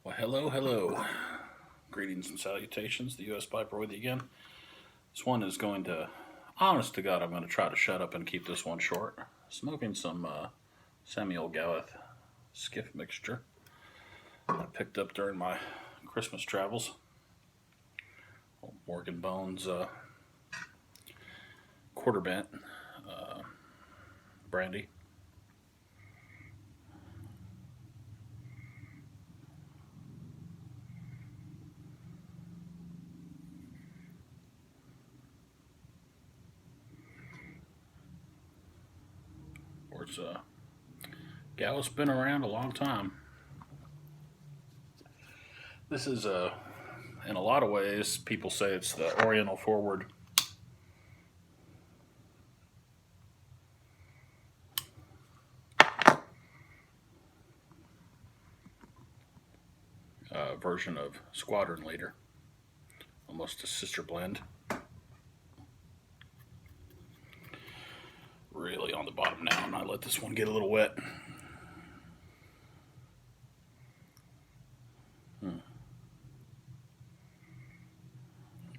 Well, hello, hello. Greetings and salutations. The U.S. Piper with you again. This one is going to, honest to God, I'm going to try to shut up and keep this one short. Smoking some Samuel Gawith Skiff mixture I picked up during my Christmas travels. Old Morgan Bones quarter bent brandy. Of course, Gawith's been around a long time. This is in a lot of ways, people say it's the Oriental Forward. Version of Squadron Leader, almost a sister blend. Really on the bottom now, and I let this one get a little wet.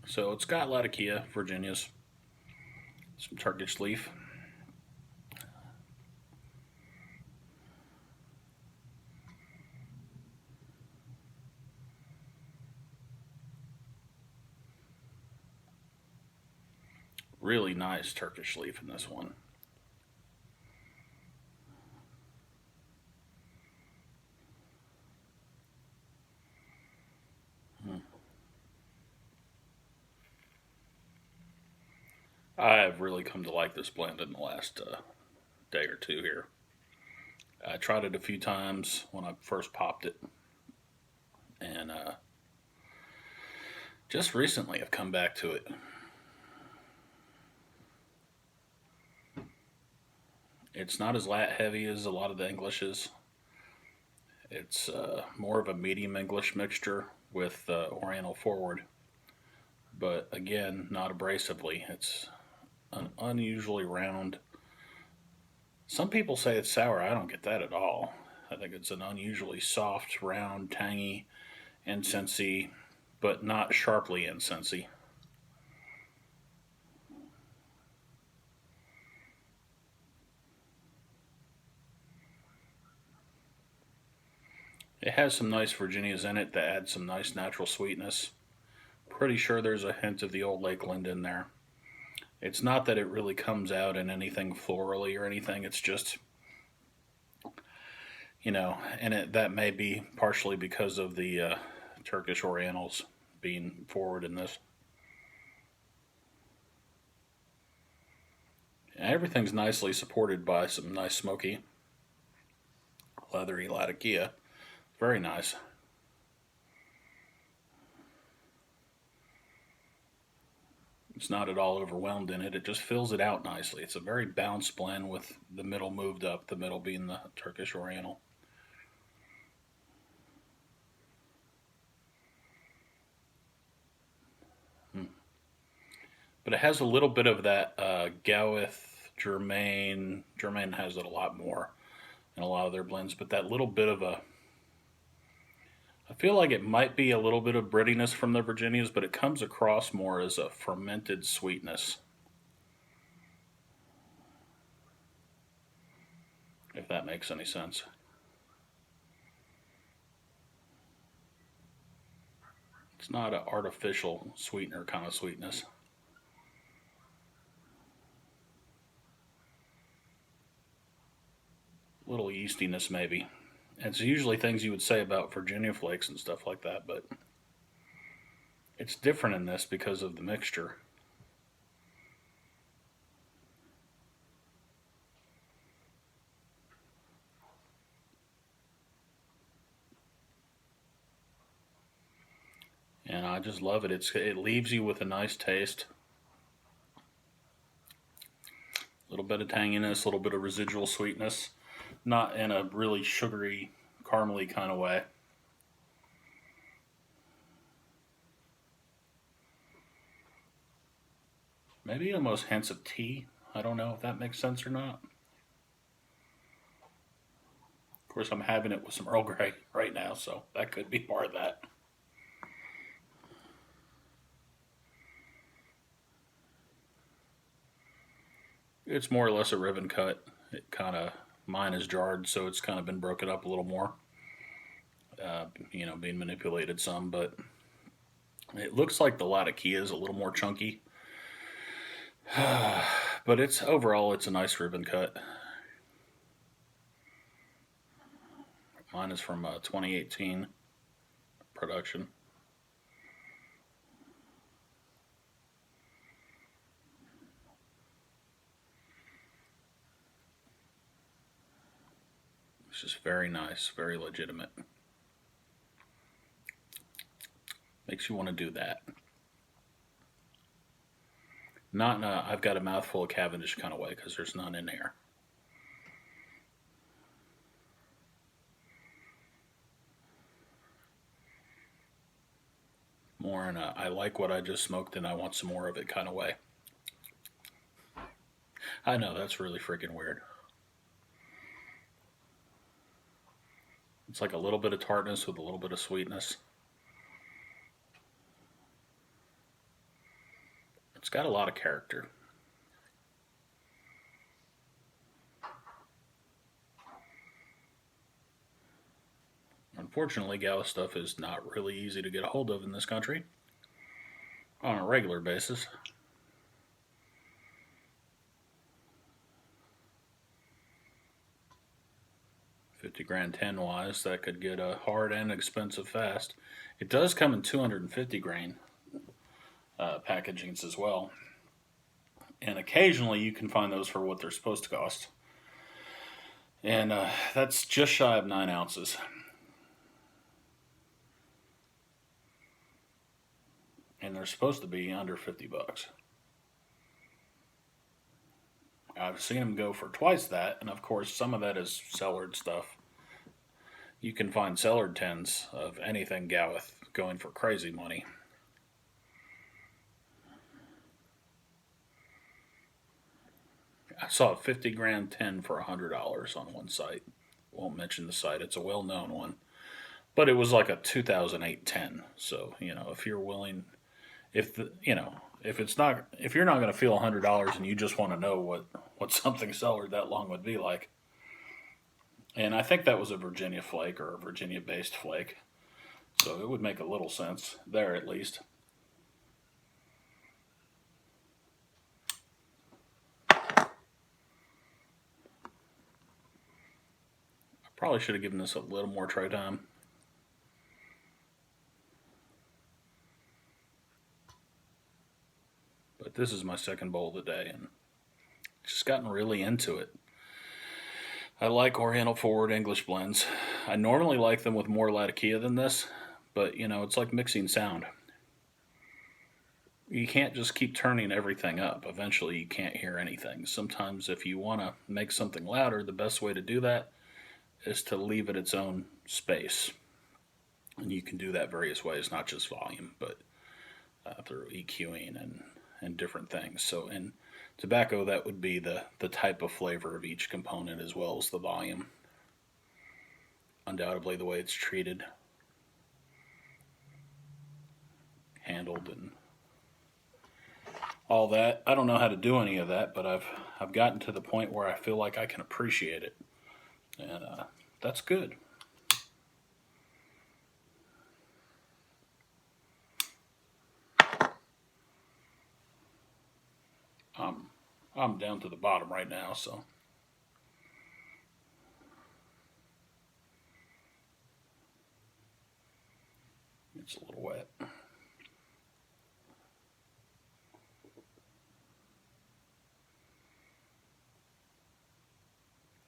So it's got Latakia, Virginia's, some Turkish leaf. Really nice Turkish leaf in this one. I've really come to like this blend in the last day or two here. I tried it a few times when I first popped it, and just recently I've come back to it. It's not as lat heavy as a lot of the Englishes. It's more of a medium English mixture with Oriental Forward, but again, not abrasively. It's an unusually round. Some people say it's sour. I don't get that at all. I think it's an unusually soft, round, tangy, incensey, but not sharply incensey. It has some nice Virginias in it that add some nice natural sweetness. Pretty sure there's a hint of the old Lakeland in there. It's not that it really comes out in anything florally or anything. It's just, and that may be partially because of the Turkish Orientals being forward in this. And everything's nicely supported by some nice smoky, leathery Latakia. Very nice. It's not at all overwhelmed in it. It just fills it out nicely. It's a very balanced blend with the middle moved up, the middle being the Turkish Oriental. But it has a little bit of that Gawith Germain. Germain has it a lot more in a lot of their blends, but that little bit of a. I feel like it might be a little bit of breadiness from the Virginias, but it comes across more as a fermented sweetness. If that makes any sense. It's not an artificial sweetener kind of sweetness. Little yeastiness, maybe. It's usually things you would say about Virginia flakes and stuff like that, but it's different in this because of the mixture. And I just love it. It leaves you with a nice taste. A little bit of tanginess, a little bit of residual sweetness. Not in a really sugary, caramely kind of way. Maybe almost hints of tea. I don't know if that makes sense or not. Of Of course, I'm having it with some Earl Grey right now, so that could be part of that. It's more or less a ribbon cut. It kind of, mine is jarred, so it's kind of been broken up a little more. Being manipulated some, but it looks like the Latakia is a little more chunky. But it's overall, it's a nice ribbon cut. Mine is from 2018 production. It's just very nice, very legitimate. Makes you want to do that. Not in a I've got a mouthful of Cavendish kind of way, because there's none in here. More in a I like what I just smoked and I want some more of it kind of way. I know, that's really freaking weird. It's like a little bit of tartness with a little bit of sweetness. It's got a lot of character. Unfortunately, Gawith stuff is not really easy to get a hold of in this country on a regular basis. $50 10 wise, that could get hard and expensive fast. It does come in 250 grain packagings as well, and occasionally you can find those for what they're supposed to cost, and that's just shy of 9 ounces. And they're supposed to be under $50. I've seen them go for twice that, and of course, some of that is cellared stuff. You can find cellared tins of anything Gawith going for crazy money. I saw a 50 gram tin for $100 on one site. Won't mention the site; it's a well-known one, but it was like a 2008 tin. So if you're willing, if you're not going to feel $100 and you just want to know what something cellared that long would be like. And I think that was a Virginia flake or a Virginia-based flake, so it would make a little sense there at least. I probably should have given this a little more try time. But this is my second bowl of the day, and just gotten really into it. I like Oriental Forward English blends. I normally like them with more Latakia than this, but it's like mixing sound. You can't just keep turning everything up. Eventually, you can't hear anything. Sometimes, if you want to make something louder, the best way to do that is to leave it its own space. And you can do that various ways, not just volume, but through EQing and different things. So in tobacco, that would be the type of flavor of each component as well as the volume. Undoubtedly the way it's treated, handled, and all that. I don't know how to do any of that, but I've gotten to the point where I feel like I can appreciate it, and that's good. I'm down to the bottom right now, so it's a little wet.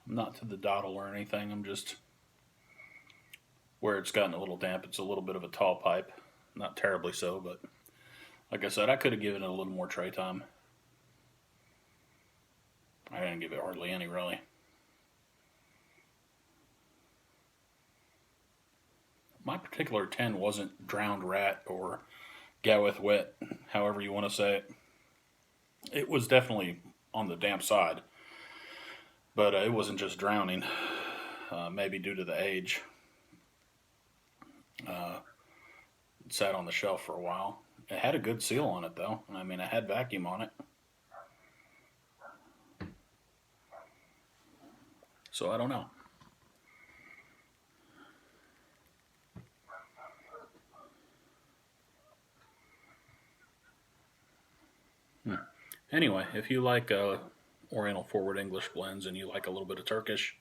I'm not to the dottle or anything. I'm just where it's gotten a little damp. It's a little bit of a tall pipe, not terribly so, but like I said, I could have given it a little more tray time. I didn't give it hardly any, really. My particular tin wasn't drowned rat or Gawith wet, however you want to say it. It was definitely on the damp side, but it wasn't just drowning. maybe due to the age. It sat on the shelf for a while. It had a good seal on it, though. I mean, it had vacuum on it. So I don't know. Anyway, if you like Oriental Forward English blends and you like a little bit of Turkish,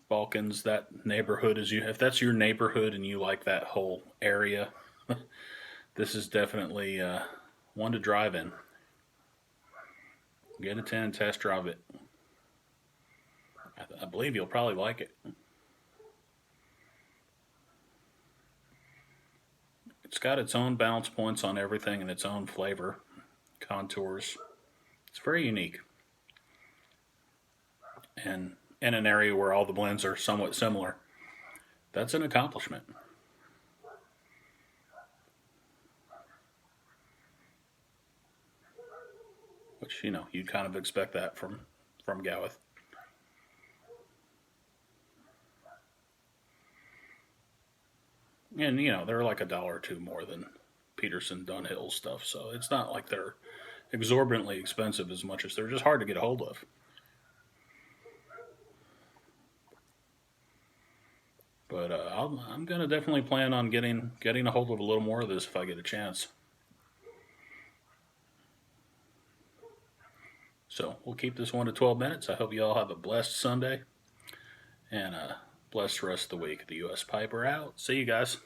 Balkans, that neighborhood is you. If that's your neighborhood and you like that whole area, this is definitely one to drive in. Get a 10 and test drive it. I believe you'll probably like it. It's got its own balance points on everything and its own flavor, contours. It's very unique. And in an area where all the blends are somewhat similar, that's an accomplishment. Which, you'd kind of expect that from Gawith. And they're like $1 or two more than Peterson Dunhill stuff, so it's not like they're exorbitantly expensive as much as they're just hard to get a hold of. But I'm gonna definitely plan on getting a hold of a little more of this if I get a chance. So we'll keep this 1 to 12 minutes. I hope you all have a blessed Sunday and a blessed rest of the week. The U.S. Piper out. See you guys.